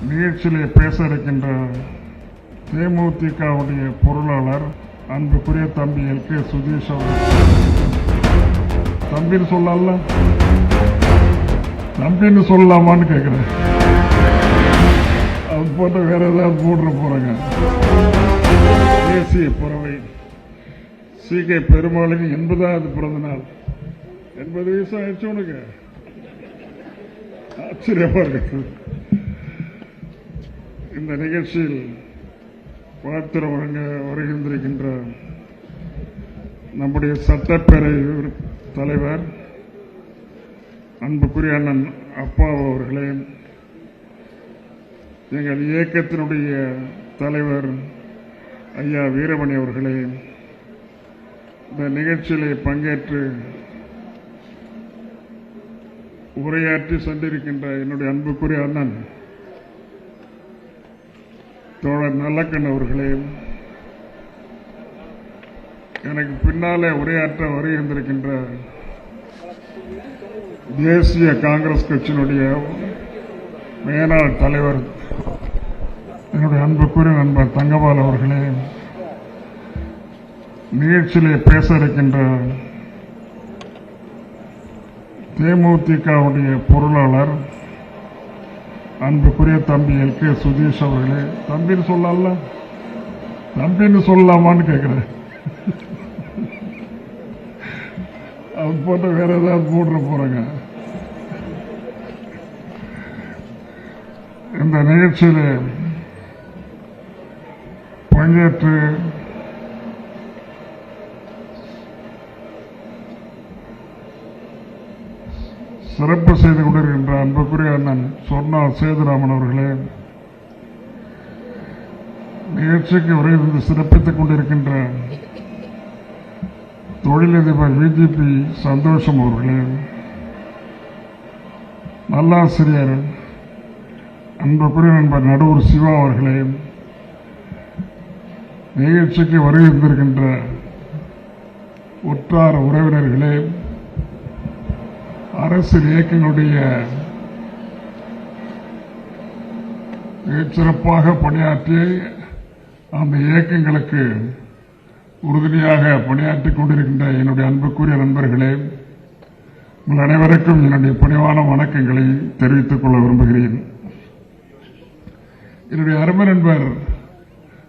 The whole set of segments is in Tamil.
நிகழ்ச்சியிலே பேச இருக்கின்ற தேமுதிகவுடைய பொருளாளர் அன்புக்குரிய தம்பி எல்.கே. சுதீஷ் அவர்கள். தம்பின்னு சொல்லல, தம்பின்னு சொல்லலாமான்னு கேட்கிறேன். அது போட்டு வேற ஏதாவது போடுற போறாங்க. தேசிய பறவை சி.கே. பெருமாளின் 80வது பிறந்த நாள். 80 வயசு ஆயிடுச்சு உனக்கு? ஆச்சரியமா இருக்கு. இந்த நிகழ்ச்சியில் வாழ்த்துற வருகின்றிருக்கின்ற நம்முடைய சட்டப்பேரவை தலைவர் அன்புக்குரிய அண்ணன் அப்பா அவர்களே, எங்கள் இயக்கத்தினுடைய தலைவர் ஐயா வீரமணி அவர்களே, இந்த நிகழ்ச்சியிலே பங்கேற்று உரையாற்றி சென்றிருக்கின்ற என்னுடைய அன்புக்குரிய அண்ணன் தோழர் நல்லக்கண் அவர்களே, எனக்கு பின்னாலே உரையாற்ற வருகின்றிருக்கின்ற தேசிய காங்கிரஸ் கட்சியினுடைய மேனாள் தலைவர் என்னுடைய அன்புக்குரிய நண்பர் தங்கபால் அவர்களே, நிகழ்ச்சியிலே பேச இருக்கின்ற தேமுதிகவுடைய பொருளாளர் அன்புக்குரிய தம்பி எல்.கே. சுதீஷ் அவர்களே. தம்பின்னு சொல்லல, தம்பின்னு சொல்லலாமான்னு கேட்கிறேன். அது போட்டு வேற ஏதாவது போடுற போறாங்க. இந்த நிகழ்ச்சியில் பங்கேற்று சிறப்பு செய்து கொண்டிருக்கின்ற அன்புக்குரிய அண்ணன் சொர்ணா சேதுராமன் அவர்களே, நிகழ்ச்சிக்கு உரையிலிருந்து சிறப்பித்துக் கொண்டிருக்கின்ற தொழிலதிபர் விஜிபி சந்தோஷம் அவர்களே, நல்லாசிரியர் அன்புக்குரிய நண்பர் நடுவூர் சிவா அவர்களே, நிகழ்ச்சிக்கு வருகின்றிருக்கின்ற உற்றார் உறவினர்களே, அரசியல் இயக்கங்களுடைய சிறப்பாக பணியாற்றி அந்த இயக்கங்களுக்கு உறுதுணையாக பணியாற்றிக் கொண்டிருக்கின்ற என்னுடைய அன்புக்குரிய நண்பர்களே, உங்கள் அனைவருக்கும் என்னுடைய பணிவான வணக்கங்களை தெரிவித்துக் கொள்ள விரும்புகிறேன். என்னுடைய அருமை நண்பர்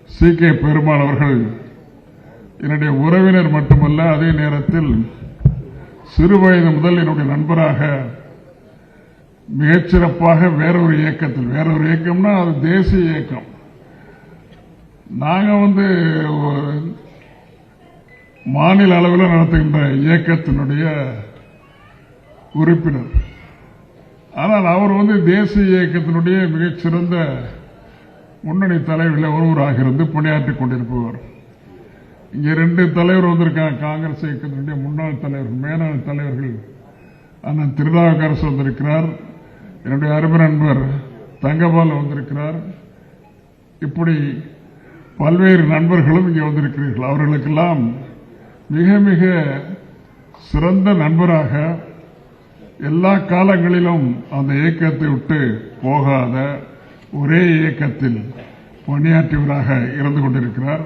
சி.கே. பெருமாள் அவர்கள் என்னுடைய உறவினர் மட்டுமல்ல, அதே நேரத்தில் சிறுவயது முதல் என்னுடைய நண்பராக மிகச்சிறப்பாக வேறொரு இயக்கம்னா அது தேசிய இயக்கம். நாங்க மாநில அளவில் நடத்துகின்ற இயக்கத்தினுடைய உறுப்பினர். ஆனால் அவர் தேசிய இயக்கத்தினுடைய மிகச்சிறந்த முன்னணி தலைவர்களில் ஒருவராக இருந்து பணியாற்றிக் கொண்டிருப்பவர். இங்கே 2 தலைவர் வந்திருக்காங்க. காங்கிரஸ் இயக்கத்தினுடைய முன்னாள் தலைவர்கள், மேனாள் தலைவர்கள் அண்ணன் திருநாவுக்கரசு வந்திருக்கிறார். என்னுடைய அருமை நண்பர் தங்கபால் வந்திருக்கிறார். இப்படி பல்வேறு நண்பர்களும் இங்கே வந்திருக்கிறீர்கள். அவர்களுக்கெல்லாம் மிக மிக சிறந்த நண்பராக எல்லா காலங்களிலும் அந்த இயக்கத்தை விட்டு போகாத ஒரே இயக்கத்தில் பணியாற்றியவராக இருந்து கொண்டிருக்கிறார்.